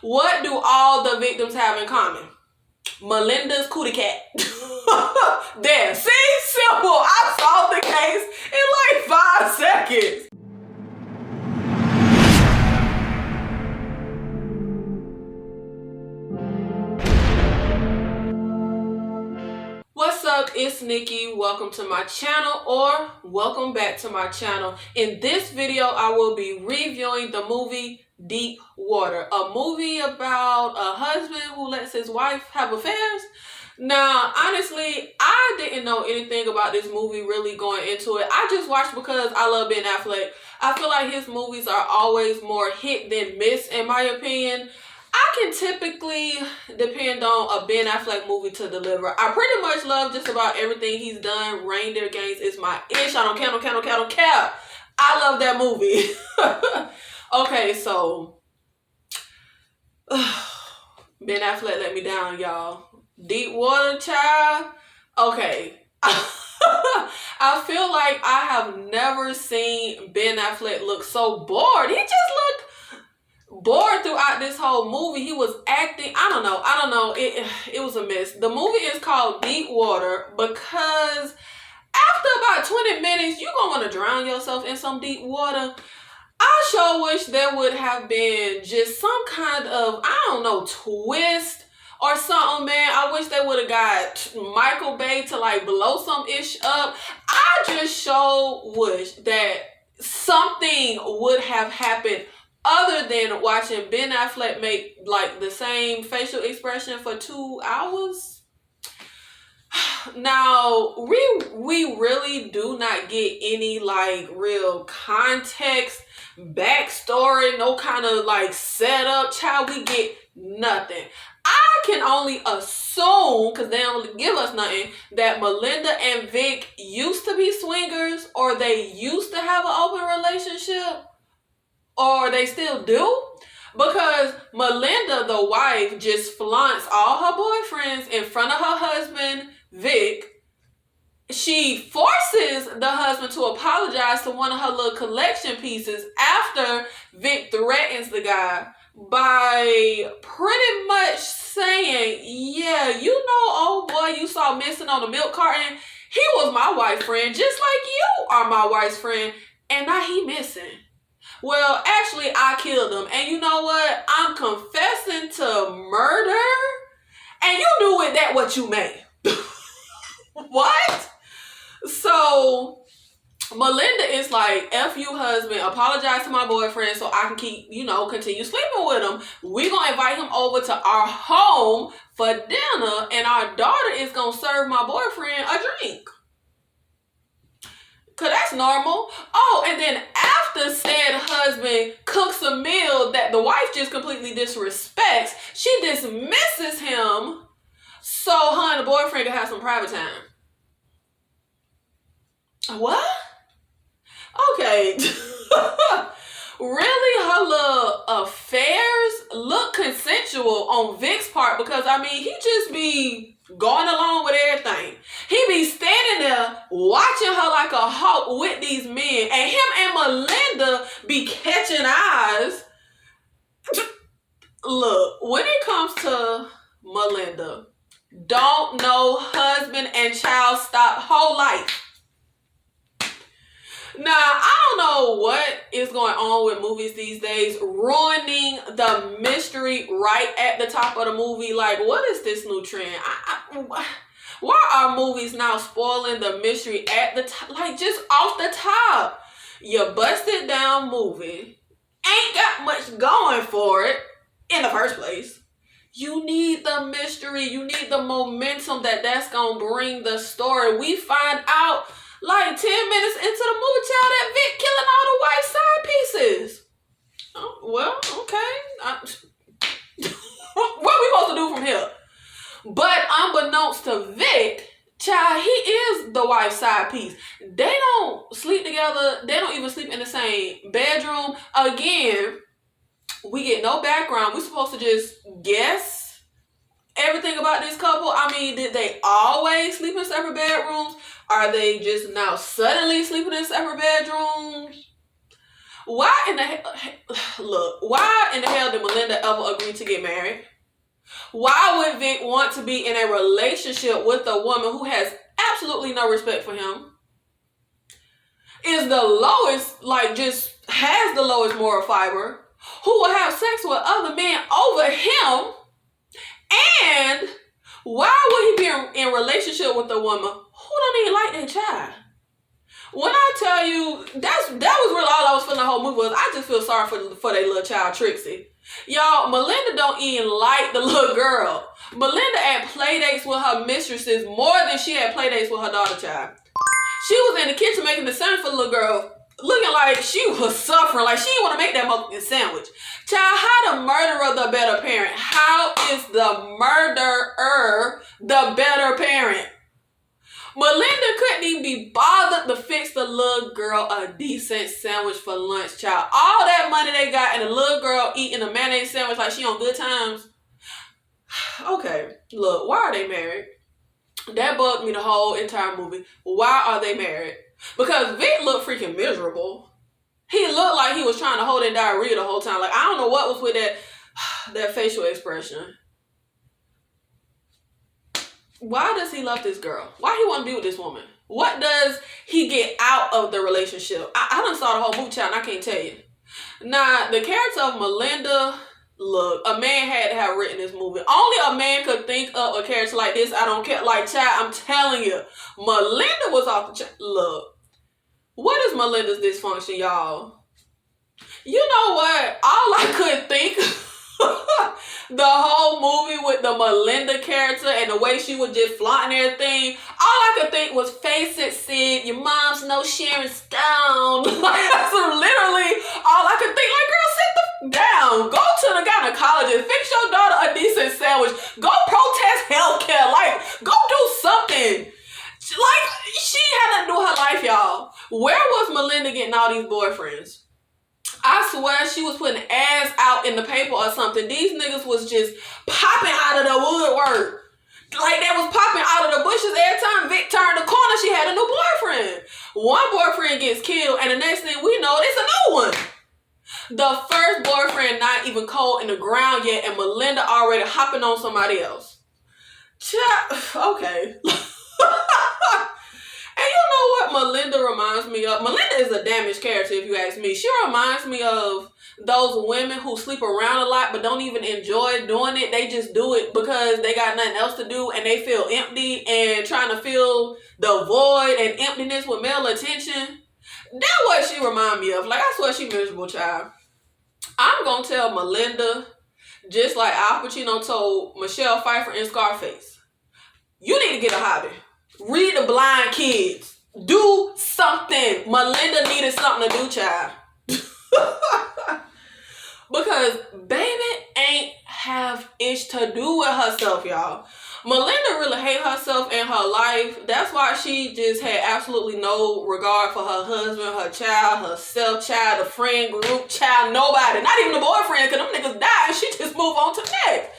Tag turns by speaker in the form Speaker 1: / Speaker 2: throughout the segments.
Speaker 1: What do all the victims have in common? Melinda's cootie cat. There. See? Simple. I solved the case in like 5 seconds. What's up? It's Nikki. Welcome to my channel, or welcome back to my channel. In this video, I will be reviewing the movie Deep Water, a movie about a husband who lets his wife have affairs. Now, honestly, I didn't know anything about this movie really going into it. I just watched because I love Ben Affleck. I feel like his movies are always more hit than miss, in my opinion. I can typically depend on a Ben Affleck movie to deliver. I pretty much love just about everything he's done. Reindeer Games is my ish. I don't care. I love that movie. Okay, so Ben Affleck let me down, y'all. Deep Water, child. Okay. I feel like I have never seen Ben Affleck look so bored. He just looked bored throughout this whole movie. He was acting, I don't know. It was a mess. The movie is called Deep Water because after about 20 minutes, you're going to want to drown yourself in some deep water. I sure wish there would have been just some kind of, I don't know, twist or something, man. I wish they would have got Michael Bay to like blow some ish up. I just sure wish that something would have happened other than watching Ben Affleck make like the same facial expression for 2 hours. Now, we really do not get any like real context, backstory, no kind of like setup, child. We get nothing. I can only assume, because they don't give us nothing, that Melinda and Vic used to be swingers, or they used to have an open relationship, or they still do. Because Melinda, the wife, just flaunts all her boyfriends in front of her husband, Vic. She forces the husband to apologize to one of her little collection pieces after Vic threatens the guy by pretty much saying, yeah, you know, old boy you saw missing on the milk carton, he was my wife's friend, just like you are my wife's friend, and now he missing. Well, actually, I killed him, and you know what? I'm confessing to murder, and you knew it that what you made. What? So Melinda is like, F you husband, apologize to my boyfriend so I can keep, continue sleeping with him. We're going to invite him over to our home for dinner, and our daughter is going to serve my boyfriend a drink. Because that's normal. Oh, and then after said husband cooks a meal that the wife just completely disrespects, she dismisses him so her and the boyfriend can have some private time. What? Okay. Really? Her little affairs look consensual on Vic's part, because I mean, he just be going along with everything. He be standing there watching her like a hawk with these men, and him and Melinda be catching eyes. Look, when it comes to Melinda, don't know husband and child stop whole life. Now, I don't know what is going on with movies these days, ruining the mystery right at the top of the movie. Like, what is this new trend? Why are movies now spoiling the mystery at the top? Like, just off the top. Your busted down movie ain't got much going for it in the first place. You need the mystery. You need the momentum that's going to bring the story. We find out like 10 minutes into the movie, child, that Vic killing all the white side pieces. Oh, well, okay. What are we supposed to do from here? But unbeknownst to Vic, child, he is the wife's side piece. They don't sleep together. They don't even sleep in the same bedroom. Again, we get no background. We're supposed to just guess everything about this couple. I mean, did they always sleep in separate bedrooms? Are they just now suddenly sleeping in separate bedrooms? Why in the look? Why in the hell did Melinda ever agree to get married? Why would Vic want to be in a relationship with a woman who has absolutely no respect for him? Is the lowest, like, just has the lowest moral fiber, who will have sex with other men over him? And why would he be in relationship with a woman who don't even like their child? When I tell you, that was really all I was feeling the whole movie was, I just feel sorry for their little child, Trixie. Y'all, Melinda don't even like the little girl. Melinda had play dates with her mistresses more than she had play dates with her daughter child. She was in the kitchen making the sandwich for the little girl, looking like she was suffering, like she didn't want to make that motherfucking sandwich. Child, how the murderer the better parent? How is the murderer the better parent? Melinda couldn't even be bothered to fix the little girl a decent sandwich for lunch, child. All that money they got and the little girl eating a mayonnaise sandwich like she on good times. Okay, look, why are they married? That bugged me the whole entire movie. Why are they married? Because Vic looked freaking miserable. He looked like he was trying to hold in diarrhea the whole time. Like, I don't know what was with that facial expression. Why does he love this girl? Why he want to be with this woman? What does he get out of the relationship? I done saw the whole movie, child, and I can't tell you. Now, the character of Melinda, look, a man had to have written this movie. Only a man could think of a character like this. I don't care. Like, child, I'm telling you, Melinda was off the look, what is Melinda's dysfunction, y'all? You know what? All I could think the whole movie with the Melinda character and the way she was just flaunting everything, all I could think was, face it, Sid, your mom's no Sharon Stone. Like, that's literally all I could think. Like, girl, sit the down. Go to the gynecologist. Fix your daughter a decent sandwich. Go protest healthcare. Like, go do something. Like, she had nothing to do with her life, y'all. Where was Melinda getting all these boyfriends? I swear she was putting ads out in the paper or something. These niggas was just popping out of the woodwork. Like, they was popping out of the bushes every time Vic turned the corner. She had a new boyfriend. One boyfriend gets killed, and the next thing we know, it's a new one. The first boyfriend not even cold in the ground yet, and Melinda already hopping on somebody else. Okay. And you know what Melinda reminds me of? Melinda is a damaged character, if you ask me. She reminds me of those women who sleep around a lot but don't even enjoy doing it. They just do it because they got nothing else to do and they feel empty and trying to fill the void and emptiness with male attention. That's what she reminds me of. Like, I swear she miserable, child. I'm going to tell Melinda, just like Al Pacino told Michelle Pfeiffer in Scarface, you need to get a hobby. Read the blind kids. Do something. Melinda needed something to do, child. Because baby ain't have itch to do with herself, y'all. Melinda really hate herself and her life. That's why she just had absolutely no regard for her husband, her child, herself, child, the friend group, child, nobody. Not even the boyfriend, because them niggas died and she just moved on to the next.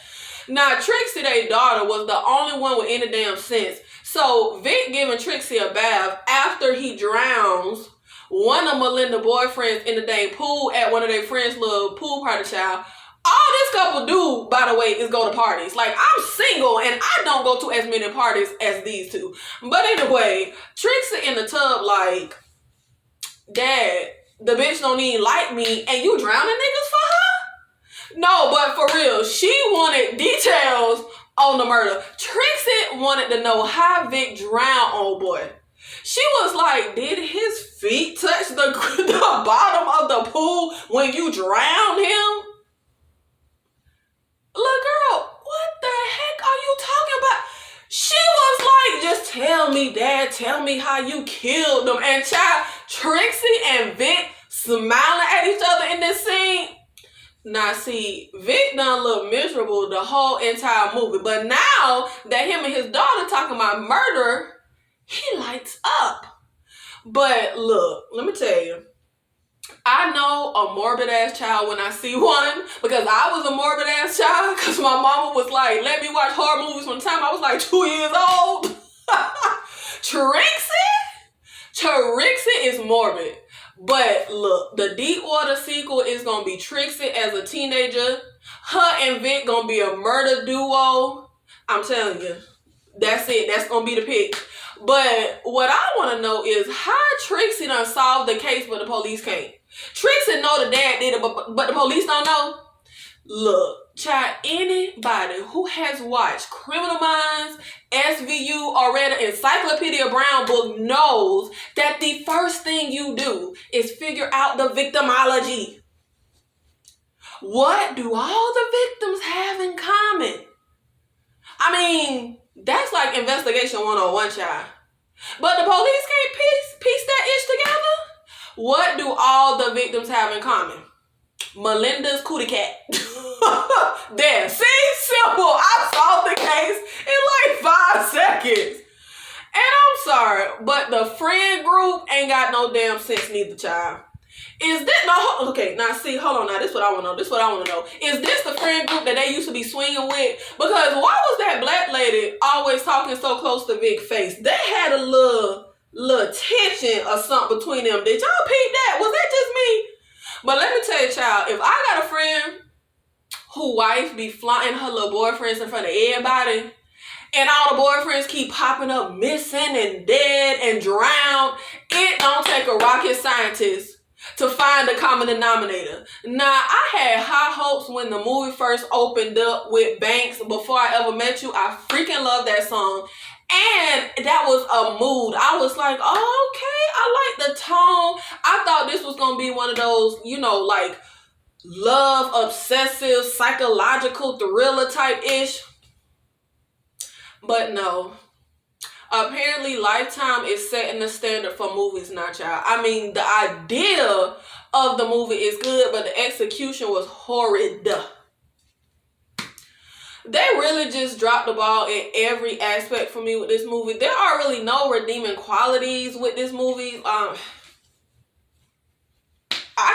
Speaker 1: Now, Trixie, their daughter, was the only one with any damn sense. So, Vic giving Trixie a bath after he drowns one of Melinda's boyfriends in the dang pool at one of their friends' little pool party, child. All this couple do, by the way, is go to parties. Like, I'm single and I don't go to as many parties as these two. But anyway, Trixie in the tub like, Dad, the bitch don't even like me and you drowning niggas for her? No, but for real, she wanted details on the murder. Trixie wanted to know how Vic drowned old boy. She was like, did his feet touch the bottom of the pool when you drowned him? Look, girl, what the heck are you talking about? She was like, just tell me, Dad, tell me how you killed them. And child, Trixie and Vic smiling at each other in this scene. Now, see, Vic done look miserable the whole entire movie. But now that him and his daughter talking about murder, he lights up. But look, let me tell you, I know a morbid ass child when I see one, because I was a morbid ass child because my mama was like, let me watch horror movies from the time I was like 2 years old. Trixie is morbid. But look, the Deepwater sequel is gonna be Trixie as a teenager. Her and Vic gonna be a murder duo. I'm telling you, that's it. That's gonna be the pick. But what I want to know is how Trixie done solved the case, but the police can't. Trixie know the dad did it, but the police don't know. Look, child, anybody who has watched Criminal Minds, SVU, or read an Encyclopedia Brown book knows that the first thing you do is figure out the victimology. What do all the victims have in common? I mean, that's like investigation 101, child. But the police can't piece that ish together? What do all the victims have in common? Melinda's cootie cat. There, see? Simple. I solved the case in like 5 seconds. And I'm sorry, but the friend group ain't got no damn sense neither, child. Is this, no, okay, now see, hold on now, this is what I want to know. Is this the friend group that they used to be swinging with? Because why was that black lady always talking so close to Vic's face? They had a little tension or something between them. Did y'all peep that? Was that just me? But let me tell you, child, if I got a friend who wife be flaunting her little boyfriends in front of everybody, and all the boyfriends keep popping up missing and dead and drowned, it don't take a rocket scientist to find the common denominator. Now, I had high hopes when the movie first opened up with Banks, Before I Ever Met You. I freaking love that song. And that was a mood. I was like, oh, okay, I like the tone. I thought this was going to be one of those, you know, like love, obsessive, psychological thriller type-ish. But no. Apparently, Lifetime is setting the standard for movies now, child. I mean, the idea of the movie is good, but the execution was horrid. They really just dropped the ball in every aspect for me with this movie. There are really no redeeming qualities with this movie. I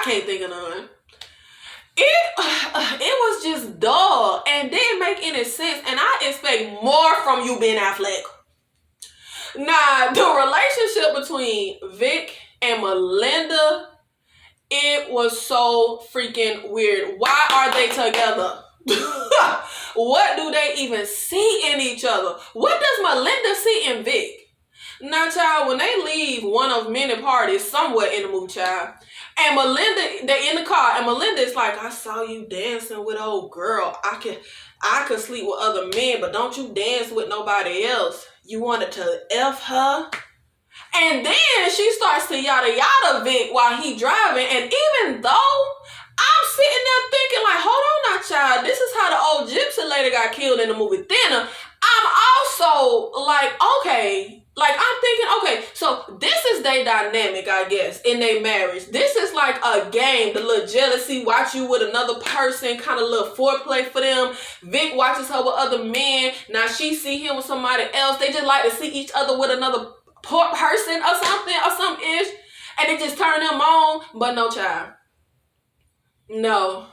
Speaker 1: can't think of none. It was just dull and didn't make any sense, and I expect more from you, Ben Affleck. Now, the relationship between Vic and Melinda, it was so freaking weird. Why are they together? What do they even see in each other? What does Melinda see in Vic? Now, child, when they leave one of many parties somewhere in the movie, child, and Melinda, they're in the car, and Melinda's like, I saw you dancing with old girl. I could sleep with other men, but don't you dance with nobody else. You wanted to F her? And then she starts to yada yada Vic while he driving, and even though I'm sitting there thinking like, hold on now, child, this is how the old gypsy lady got killed in the movie Thinner, I'm also like, okay, like I'm thinking, okay, so this is their dynamic, I guess, in their marriage. This is like a game, the little jealousy, watch you with another person, kind of little foreplay for them. Vic watches her with other men. Now she see him with somebody else. They just like to see each other with another person or something or some ish, and it just turn them on. But no, child. No,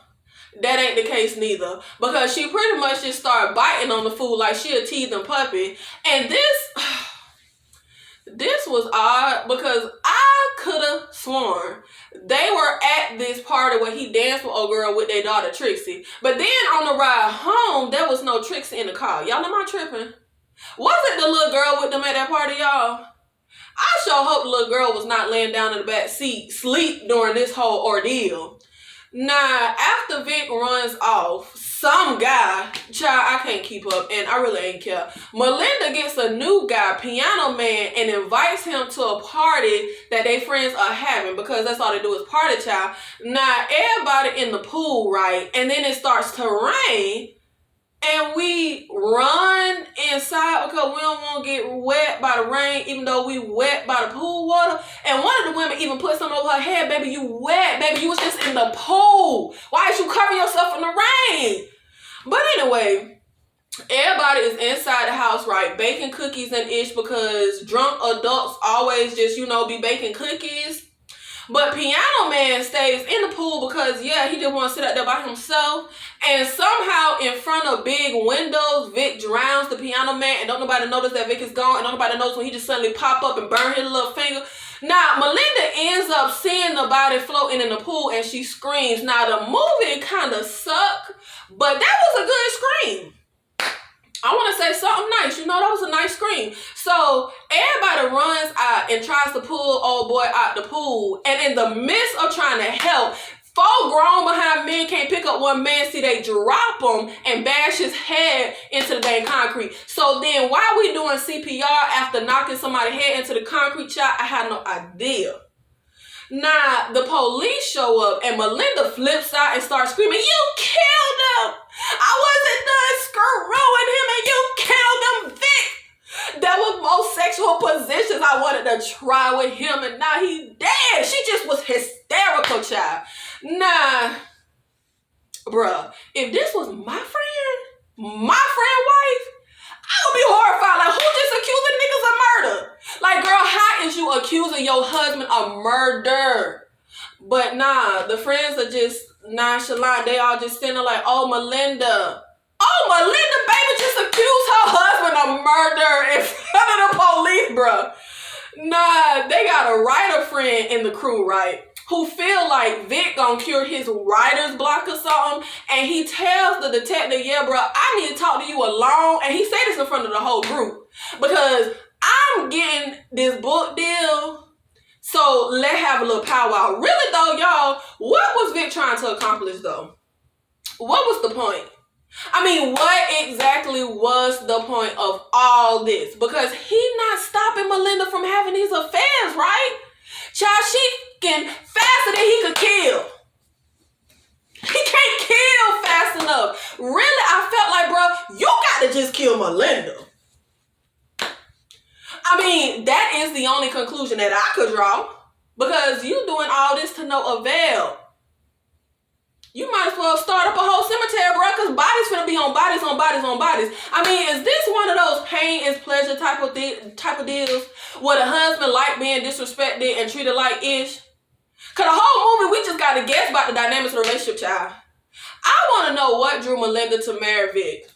Speaker 1: that ain't the case neither. Because she pretty much just started biting on the fool like she a teething puppy. And this was odd because I could have sworn they were at this party where he danced with old girl with their daughter Trixie. But then on the ride home, there was no Trixie in the car. Y'all am I tripping? Was it the little girl with them at that party, y'all? I sure hope the little girl was not laying down in the back seat, sleep during this whole ordeal. Now, after Vic runs off, some guy, child, I can't keep up, and I really ain't care. Melinda gets a new guy, Piano Man, and invites him to a party that they friends are having, because that's all they do is party, child. Now, everybody in the pool, right? And then it starts to rain, and we run inside because we don't want to get wet by the rain, even though we wet by the pool water. And one of the women even put something over her head. Baby, you wet. Baby, you was just in the pool. Why did you cover yourself in the rain? But anyway, everybody is inside the house, right? Baking cookies and ish, because drunk adults always just, be baking cookies. But Piano Man stays in the pool because, yeah, he just want to sit out there by himself. And somehow, in front of big windows, Vic drowns the Piano Man, and don't nobody notice that Vic is gone, and don't nobody knows when he just suddenly pop up and burn his little finger. Now, Melinda ends up seeing the body floating in the pool and she screams. Now, the movie kind of sucked, but that was a good scream. I want to say something nice. You know, that was a nice scream. So, everybody runs out and tries to pull old boy out the pool. And in the midst of trying to help, four grown behind men can't pick up one man. See, they drop him and bash his head into the dang concrete. So then while we doing CPR after knocking somebody's head into the concrete, child, I had no idea. Now, the police show up and Melinda flips out and starts screaming, "You killed him! I wasn't done screwing him and you killed him, Vic! There was more sexual positions I wanted to try with him and now he dead." She just was hysterical, child. Nah, bruh, if this was my friend wife, I would be horrified. Like, who just accusing niggas of murder? Like, girl, how is you accusing your husband of murder? But nah, the friends are just nonchalant. They all just sitting there like, "Oh, Melinda. Oh, Melinda, baby, just accused her husband of murder in front of the police, bruh." Nah, they got a writer friend in the crew, right? Who feel like Vic gonna cure his writer's block or something. And he tells the detective, "Yeah, bro, I need to talk to you alone." And he said this in front of the whole group. "Because I'm getting this book deal. So let's have a little powwow." Really though, y'all, what was Vic trying to accomplish though? What was the point? I mean, what exactly was the point of all this? Because he not stopping Melinda from having these affairs, right? Child, she can faster than he could kill. He can't kill fast enough. Really, I felt like, bro, you got to just kill Melinda. I mean, that is the only conclusion that I could draw. Because you doing all this to no avail. You might as well start up a whole cemetery, bro, because bodies finna be on bodies on bodies on bodies. I mean, is this one of those pain is pleasure type of deals where the husband like being disrespected and treated like ish? Because the whole movie, we just got to guess about the dynamics of the relationship, child. I want to know what drew Melinda to marry Vic.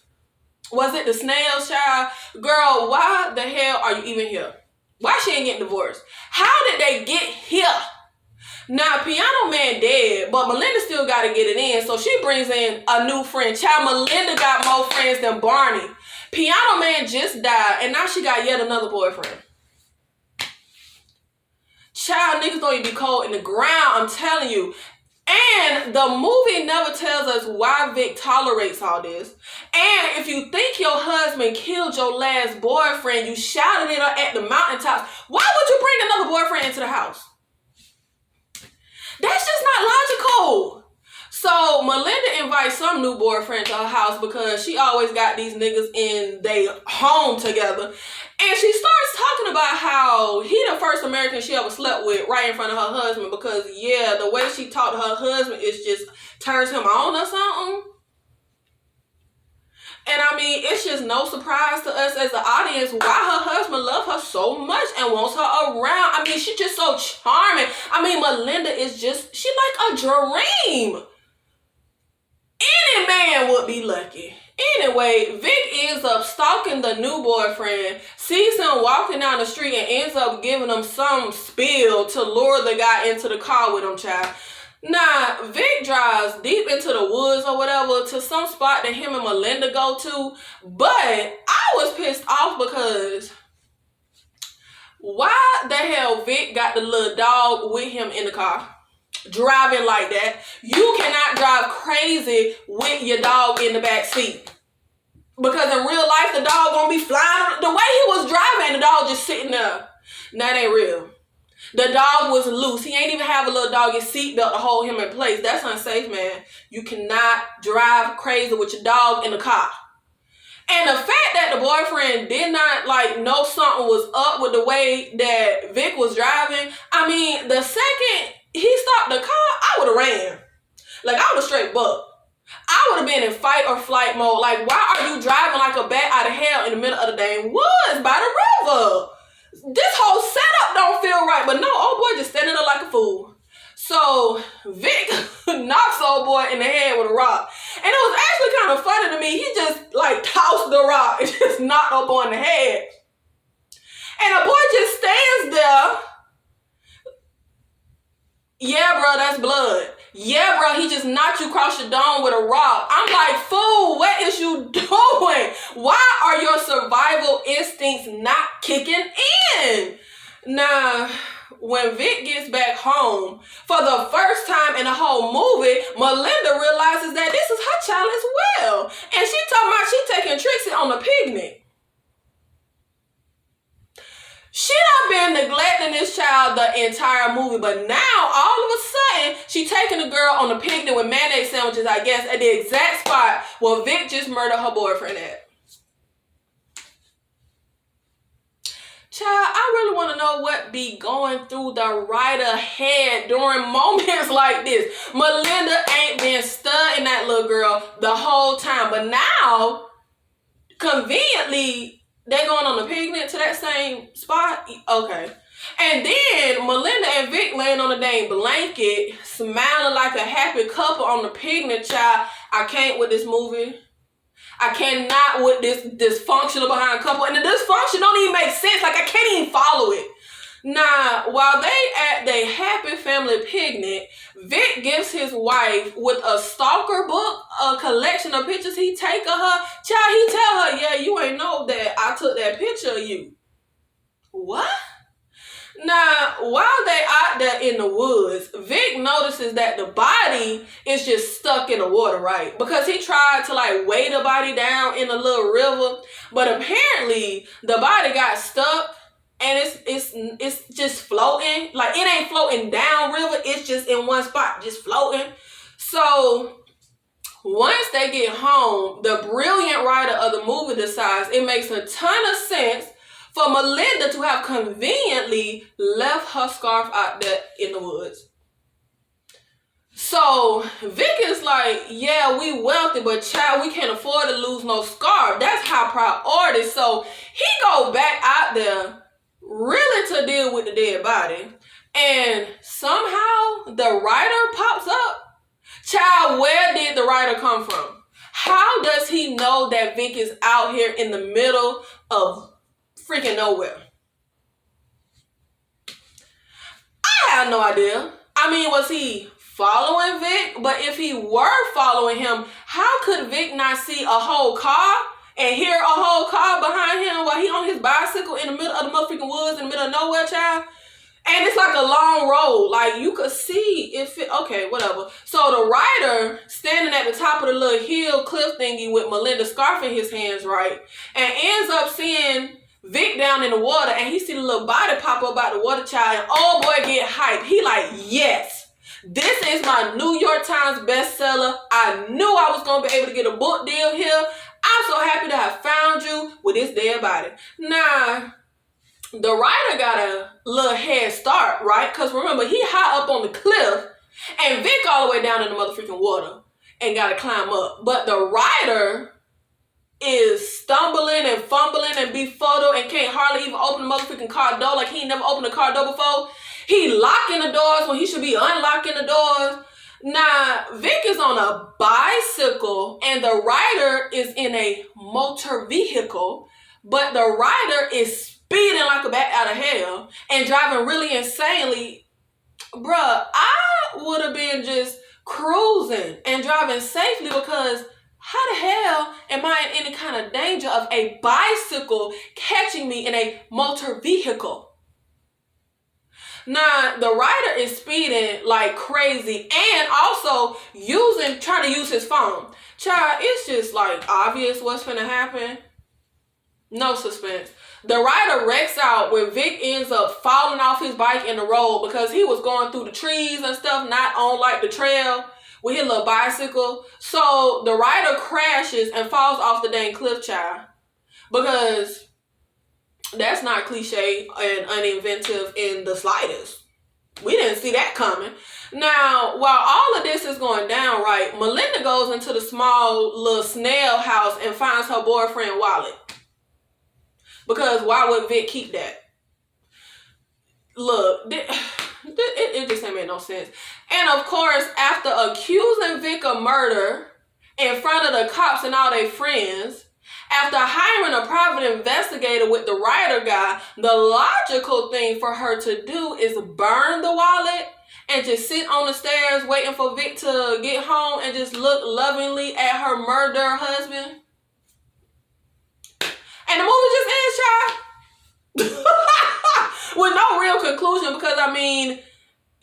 Speaker 1: Was it the snails, child? Girl, why the hell are you even here? Why she ain't getting divorced? How did they get here? Now, Piano Man dead, but Melinda still got to get it in, so she brings in a new friend. Child, Melinda got more friends than Barney. Piano Man just died, and now she got yet another boyfriend. Child, niggas don't even be cold in the ground, I'm telling you. And the movie never tells us why Vic tolerates all this. And if you think your husband killed your last boyfriend, you shouted it at the mountaintops, why would you bring another boyfriend into the house? That's just not logical. So Melinda invites some new boyfriend to her house because she always got these niggas in their home together. And she starts talking about how he the first American she ever slept with right in front of her husband because, yeah, the way she talked to her husband is just turns him on or something. And I mean, it's just no surprise to us as the audience why her husband loves her so much and wants her around. I mean, she's just so charming. I mean, Melinda is just, she like a dream. Any man would be lucky. Anyway, Vic ends up stalking the new boyfriend, sees him walking down the street and ends up giving him some spill to lure the guy into the car with him, child. Now, Vic drives deep into the woods or whatever to some spot that him and Melinda go to. But I was pissed off because why the hell Vic got the little dog with him in the car? Driving like that. You cannot drive crazy with your dog in the back seat. Because in real life, the dog gonna be flying. The way he was driving, the dog just sitting there. That ain't real. The dog was loose. He ain't even have a little doggy seatbelt to hold him in place. That's unsafe, man. You cannot drive crazy with your dog in the car. And the fact that the boyfriend did not know something was up with the way that Vic was driving. I mean, the second he stopped the car, I would have ran. I would have straight bucked. I would have been in fight or flight mode. Like, why are you driving like a bat out of hell in the middle of the dang woods by the river? This whole setup don't feel right. But no, old boy just standing there like a fool. So Vic knocks old boy in the head with a rock. And it was actually kind of funny to me. He just tossed the rock and just knocked old boy in the head. And the boy just stands there Yeah, bro, that's blood. Yeah, bro, he just knocked you across your dome with a rock. I'm like, fool, what is you doing? Why are your survival instincts not kicking in? Now, when Vic gets back home, for the first time in the whole movie, Melinda realizes that this is her child as well. And she talking about she taking Trixie on a picnic. She done been neglecting this child the entire movie, but now all of a sudden she taking the girl on a picnic with mayonnaise sandwiches, I guess, at the exact spot where Vic just murdered her boyfriend at. Child, I really want to know what be going through the writer head during moments like this. Melinda ain't been studying that little girl the whole time, but now, conveniently, they going on a picnic to that same spot? Okay. And then Melinda and Vic laying on a dang blanket, smiling like a happy couple on the picnic, child. I can't with this movie. I cannot with this dysfunctional behind couple. And the dysfunction don't even make sense. Like, I can't even follow it. Now, while they at their happy family picnic, Vic gives his wife with a stalker book, a collection of pictures he take of her. Child, he tell her, yeah, you ain't know that I took that picture of you. What? Now, while they out there in the woods, Vic notices that the body is just stuck in the water, right? Because he tried to like weigh the body down in a little river, but apparently the body got stuck and it's just floating. Like, it ain't floating down river, it's just in one spot, just floating. So once they get home, the brilliant writer of the movie decides it makes a ton of sense for Melinda to have conveniently left her scarf out there in the woods. So Vic is like, yeah, we wealthy, but child, we can't afford to lose no scarf. That's high priority. So he go back out there really to deal with the dead body. And somehow the writer pops up. Child, where did the writer come from? How does he know that Vic is out here in the middle of freaking nowhere? I have no idea. I mean, was he following Vic? But if he were following him, how could Vic not see a whole car and hear a whole car behind him while he on his bicycle in the middle of the motherfucking woods in the middle of nowhere, child? And it's like a long road. Like, you could see if it, okay, whatever. So the writer standing at the top of the little hill cliff thingy with Melinda's scarf in his hands, right? And ends up seeing Vic down in the water, and he see the little body pop up out the water, child, and oh boy get hyped. He like, yes, this is my New York Times bestseller. I knew I was going to be able to get a book deal here. I'm so happy to have found you with this dead body. Nah, the writer got a little head start, right? Because remember, he high up on the cliff, and Vic all the way down in the motherfucking water and got to climb up. But the writer is stumbling and fumbling and befuddled and can't hardly even open the motherfucking car door. Like, he ain't never opened a car door before. He locking the doors when he should be unlocking the doors. Now, Vic is on a bicycle and the rider is in a motor vehicle, but the rider is speeding like a bat out of hell and driving really insanely. Bruh, I would have been just cruising and driving safely, because how the hell am I in any kind of danger of a bicycle catching me in a motor vehicle? Now, the rider is speeding like crazy and also trying to use his phone. Child, it's just like obvious what's finna happen. No suspense. The rider wrecks out when Vic ends up falling off his bike in the road because he was going through the trees and stuff, not on like the trail with his little bicycle. So the rider crashes and falls off the dang cliff, child. Because that's not cliche and uninventive in the slightest. We didn't see that coming. Now, while all of this is going down, right, Melinda goes into the small little snail house and finds her boyfriend wallet. Because why would Vic keep that? Look, it just ain't made no sense. And of course, after accusing Vic of murder in front of the cops and all their friends, after hiring a private investigator with the writer guy, the logical thing for her to do is burn the wallet and just sit on the stairs waiting for Vic to get home and just look lovingly at her murdered husband. And the movie just ends, child. With no real conclusion, because I mean,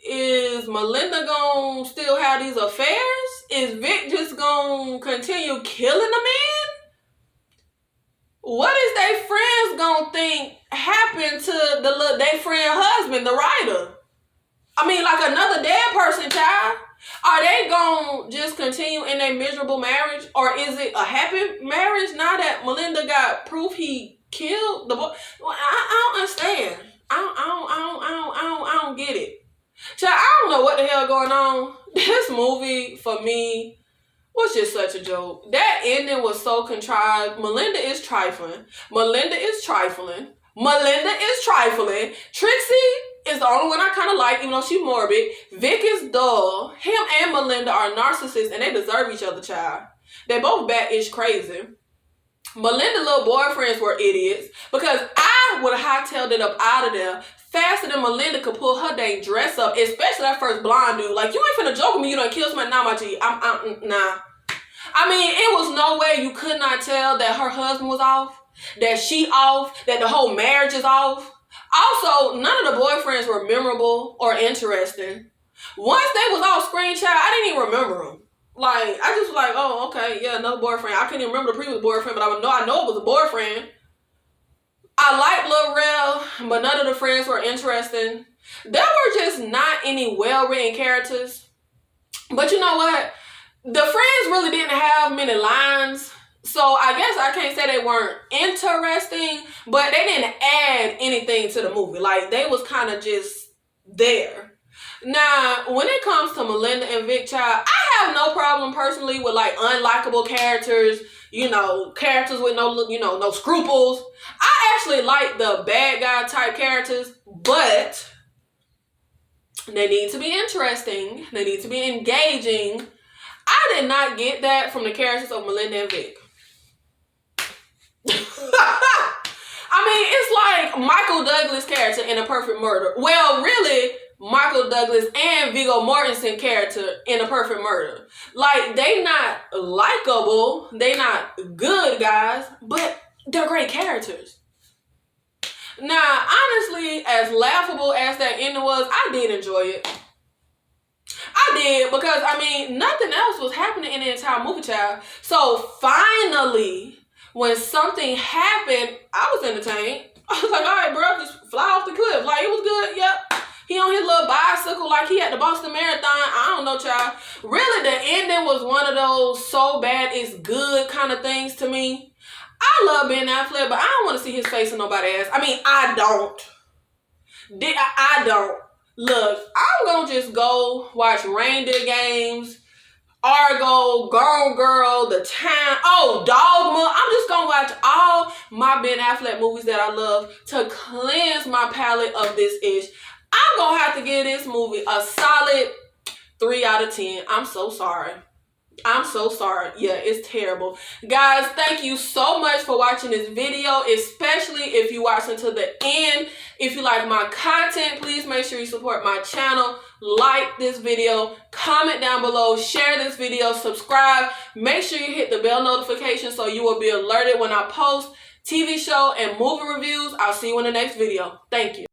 Speaker 1: is Melinda gonna still have these affairs? Is Vic just gonna continue killing the man? What is they friends gonna think happened to their friend husband, the writer? I mean, like another dead person, child. Are they gonna just continue in a miserable marriage, or is it a happy marriage now that Melinda got proof he killed the boy? Well, I don't understand. I don't get it. Child, I don't know what the hell going on. This movie for me was just such a joke. That ending was so contrived. Melinda is trifling. Trixie is the only one I kind of like, even though she's morbid. Vic is dull. Him and Melinda are narcissists, and they deserve each other, child. They both bat-ish crazy. Melinda's little boyfriends were idiots, because I would have hightailed it up out of there faster than Melinda could pull her dang dress up, especially that first blonde dude. Like, you ain't finna joke with me, you done kill somebody, nah, my G. Nah. I mean, it was no way you could not tell that her husband was off, that she off, that the whole marriage is off. Also, none of the boyfriends were memorable or interesting. Once they was off screen, child, I didn't even remember them. Like, I just was like, oh, okay, yeah, another boyfriend. I couldn't even remember the previous boyfriend, but I know it was a boyfriend. I liked Lil Rel, but none of the friends were interesting. There were just not any well-written characters. But you know what? The friends really didn't have many lines. So I guess I can't say they weren't interesting, but they didn't add anything to the movie. Like, they was kind of just there. Now, when it comes to Melinda and Vic, child, I have no problem personally with like unlikable characters, characters with no scruples. I actually like the bad guy type characters, but they need to be interesting. They need to be engaging. I did not get that from the characters of Melinda and Vic. I mean, it's like Michael Douglas' character in A Perfect Murder. Well, really, Michael Douglas and Viggo Mortensen character in A Perfect Murder. Like, they not likable, they not good guys, but they're great characters. Now, honestly, as laughable as that ending was, I did enjoy it. I did, because, I mean, nothing else was happening in the entire movie, child. So, finally, when something happened, I was entertained. I was like, all right, bro, just fly off the cliff. Like, it was good, yep. He on his little bicycle like he at the Boston Marathon. I don't know, child. Really, the ending was one of those so bad it's good kind of things to me. I love Ben Affleck, but I don't want to see his face in nobody's ass. I mean, I don't. I don't. Look, I'm going to just go watch Reindeer Games, Argo, Gone Girl, The Town, Dogma. I'm just going to watch all my Ben Affleck movies that I love to cleanse my palate of this ish. I'm going to have to give this movie a solid 3 out of 10. I'm so sorry. Yeah, it's terrible. Guys, thank you so much for watching this video, especially if you watch until the end. If you like my content, please make sure you support my channel. Like this video, comment down below, share this video, subscribe. Make sure you hit the bell notification so you will be alerted when I post TV show and movie reviews. I'll see you in the next video. Thank you.